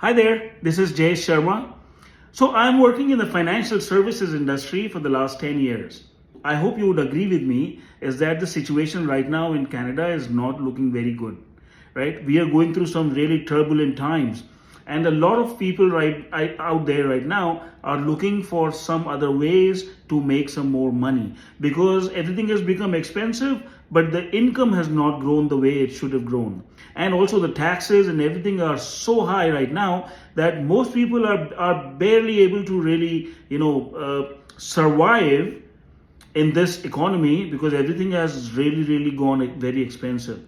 Hi there, this is Jay Sharma. So I'm working in the financial services industry for the last 10 years. I hope you would agree with me is that the situation right now in Canada is not looking very good, right? We are going through some really turbulent times, and a lot of people out there right now are looking for some other ways to make some more money because everything has become expensive, but the income has not grown the way it should have grown. And also the taxes and everything are so high right now that most people are barely able to really survive in this economy because everything has really gone very expensive.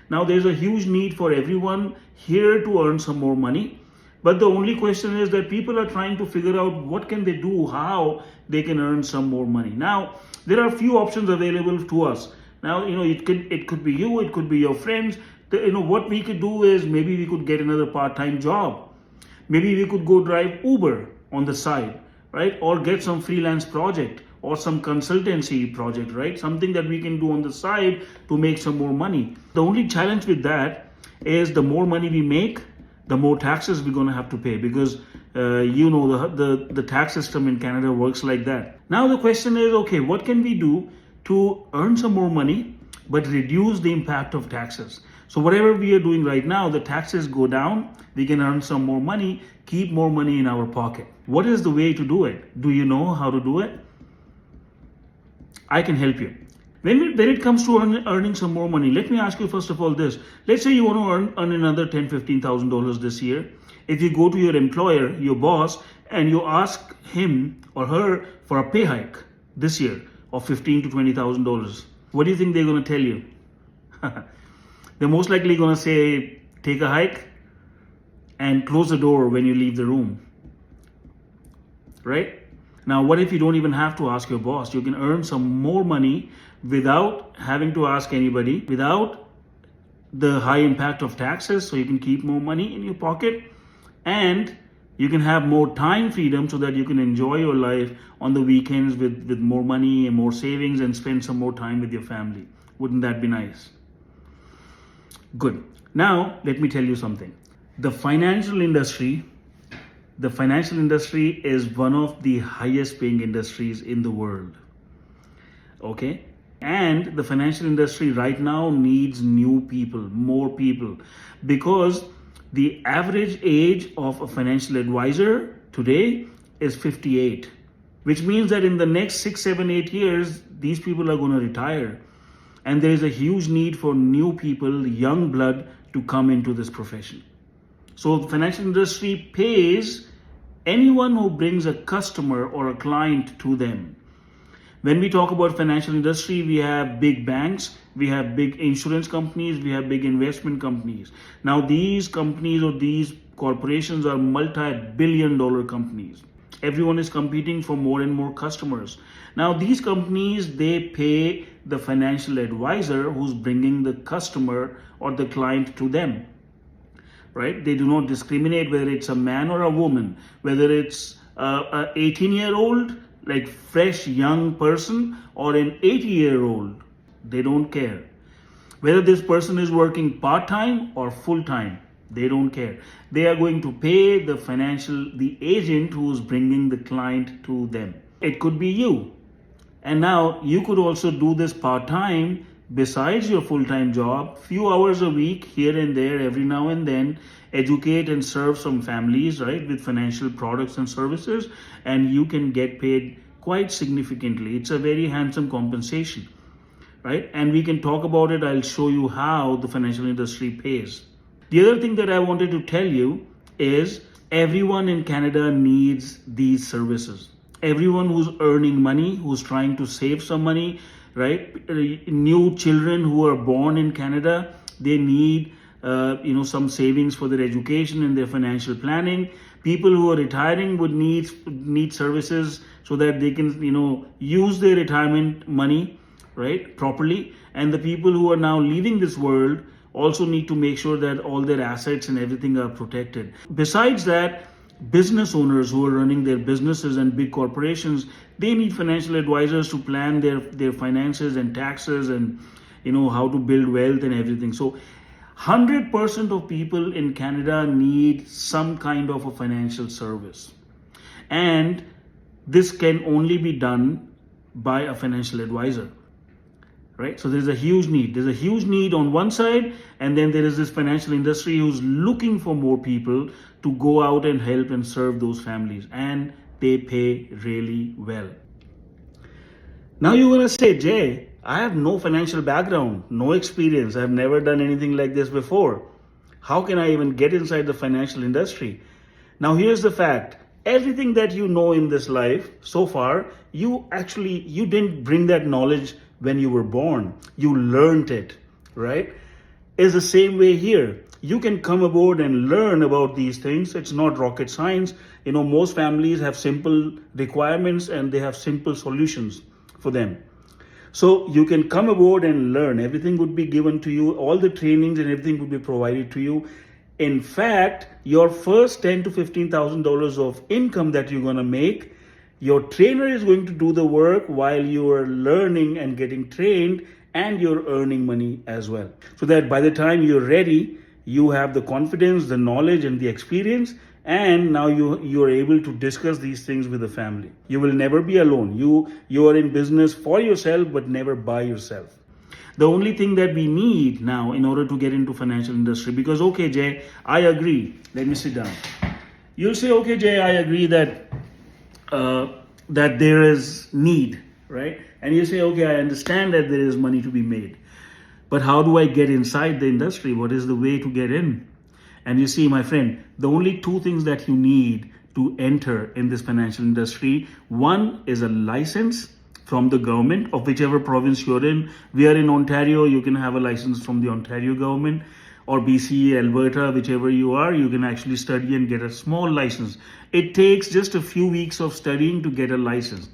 Now there's a huge need for everyone here to earn some more money, but the only question is that people are trying to figure out what can they do, how they can earn some more money. Now there are few options available to us. Now it could be you, it could be your friends. What we could do is maybe we could get another part-time job. Maybe we could go drive Uber on the side, right? Or get some freelance project or some consultancy project, right? Something that we can do on the side to make some more money. The only challenge with that is the more money we make, the more taxes we're going to have to pay because the tax system in Canada works like that. Now the question is, okay, what can we do to earn some more money but reduce the impact of taxes? So whatever we are doing right now, the taxes go down, we can earn some more money, keep more money in our pocket. What is the way to do it? Do you know how to do it? I can help you. When it comes to earning some more money, let me ask you first of all this. Let's say you want to earn another $10,000-$15,000 this year. If you go to your employer, your boss, and you ask him or her for a pay hike this year of $15,000 to $20,000, what do you think they're going to tell you? They're most likely going to say, take a hike and close the door when you leave the room, right? Now, what if you don't even have to ask your boss? You can earn some more money without having to ask anybody, without the high impact of taxes, so you can keep more money in your pocket and you can have more time freedom so that you can enjoy your life on the weekends with more money and more savings and spend some more time with your family. Wouldn't that be nice? Good. Now, let me tell you something. The financial industry is one of the highest paying industries in the world. Okay? And the financial industry right now needs new people, more people, because the average age of a financial advisor today is 58, which means that in the next 6, 7, 8 years, these people are going to retire. And there is a huge need for new people, young blood, to come into this profession. So the financial industry pays anyone who brings a customer or a client to them. When we talk about financial industry, we have big banks, we have big insurance companies, we have big investment companies. Now these companies or these corporations are multi-billion-dollar companies. Everyone is competing for more and more customers. Now these companies, they pay the financial advisor who's bringing the customer or the client to them, right? They do not discriminate whether it's a man or a woman, whether it's an 18-year-old, like fresh young person, or an 80-year-old. They don't care. Whether this person is working part-time or full-time, they don't care. They are going to pay the agent who is bringing the client to them. It could be you. And now you could also do this part-time besides your full-time job, few hours a week here and there, every now and then, educate and serve some families, right, with financial products and services, and you can get paid quite significantly. It's a very handsome compensation, right? And we can talk about it. I'll show you how the financial industry pays. The other thing that I wanted to tell you is everyone in Canada needs these services. Everyone who's earning money, who's trying to save some money, right? New children who are born in Canada, they need some savings for their education and their financial planning. People who are retiring would need services so that they can use their retirement money, right, properly. And the people who are now leaving this world also need to make sure that all their assets and everything are protected. Besides that, business owners who are running their businesses and big corporations, they need financial advisors to plan their finances and taxes and how to build wealth and everything. So 100% of people in Canada need some kind of a financial service. And this can only be done by a financial advisor, right? So there's a huge need. There's a huge need on one side, and then there is this financial industry who's looking for more people to go out and help and serve those families, and they pay really well. Now you're gonna say, Jay, I have no financial background, no experience. I've never done anything like this before. How can I even get inside the financial industry? Now here's the fact. Everything that you know in this life so far, you didn't bring that knowledge when you were born. You learned it, right? It's the same way here. You can come aboard and learn about these things. It's not rocket science. You know, most families have simple requirements and they have simple solutions for them. So you can come aboard and learn. Everything would be given to you. All the trainings and everything would be provided to you. In fact, your first $10,000 to $15,000 of income that you're going to make, your trainer is going to do the work while you are learning and getting trained, and you're earning money as well. So that by the time you're ready, you have the confidence, the knowledge, and the experience, and now you are able to discuss these things with the family. You will never be alone. You are in business for yourself, but never by yourself. The only thing that we need now in order to get into financial industry, because okay, Jay, I agree. Let me sit down. You'll say, okay, Jay, I agree that that there is need, right? And you say, okay, I understand that there is money to be made, but how do I get inside the industry? What is the way to get in? And you see, my friend, the only two things that you need to enter in this financial industry, one is a license from the government of whichever province you're in. We are in Ontario, you can have a license from the Ontario government, or BC, Alberta, whichever you are, you can actually study and get a small license. It takes just a few weeks of studying to get a license,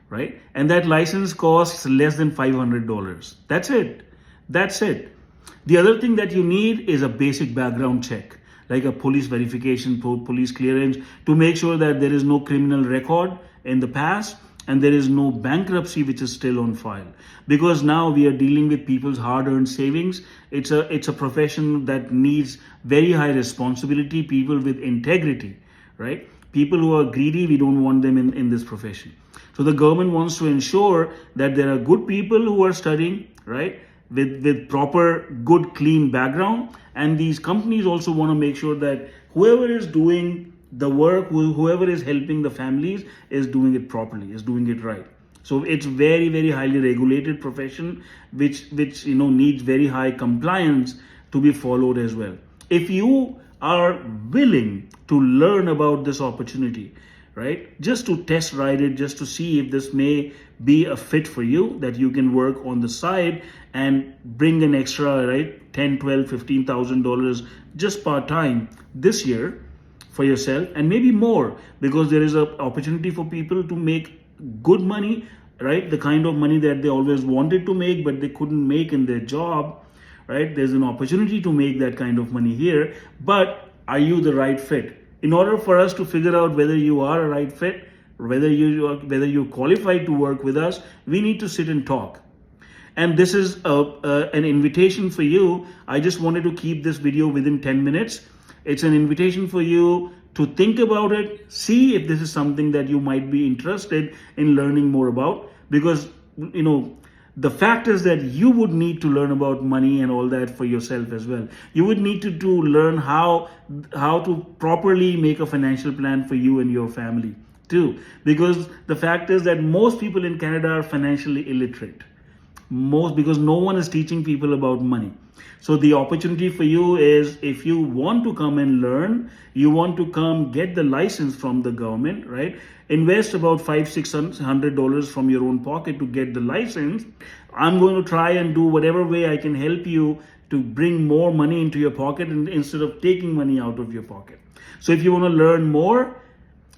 right? And that license costs less than $500. That's it. That's it. The other thing that you need is a basic background check, like a police verification, police clearance, to make sure that there is no criminal record in the past, and there is no bankruptcy which is still on file. Because now we are dealing with people's hard-earned savings. It's a profession that needs very high responsibility, people with integrity, right? People who are greedy, we don't want them in this profession. So the government wants to ensure that there are good people who are studying, right? With proper, good, clean background. And these companies also want to make sure that whoever is doing the work, whoever is helping the families is doing it properly, is doing it right. So it's very, very highly regulated profession, which needs very high compliance to be followed as well. If you are willing to learn about this opportunity, right, just to test ride it, just to see if this may be a fit for you, that you can work on the side and bring an extra, right, $10,000, $12,000, $15,000 just part-time this year for yourself, and maybe more, because there is an opportunity for people to make good money, right? The kind of money that they always wanted to make, but they couldn't make in their job, right? There's an opportunity to make that kind of money here, but are you the right fit? In order for us to figure out whether you are a right fit, whether you're qualified to work with us, we need to sit and talk. And this is an invitation for you. I just wanted to keep this video within 10 minutes. It's an invitation for you to think about it, see if this is something that you might be interested in learning more about. Because, the fact is that you would need to learn about money and all that for yourself as well. You would need to learn how to properly make a financial plan for you and your family too. Because the fact is that most people in Canada are financially illiterate. Because no one is teaching people about money. So the opportunity for you is, if you want to come and learn, you want to come get the license from the government, right? Invest about $500-$600 from your own pocket to get the license. I'm going to try and do whatever way I can help you to bring more money into your pocket instead of taking money out of your pocket. So if you want to learn more,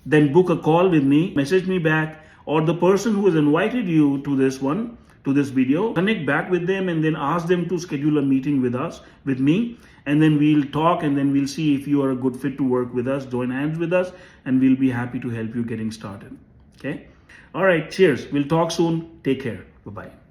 then book a call with me, message me back, or the person who has invited you to this video, connect back with them and then ask them to schedule a meeting with me, and then we'll talk, and then we'll see if you are a good fit to work with us, join hands with us, and we'll be happy to help you getting started. Okay? All right, cheers. We'll talk soon. Take care. Bye-bye.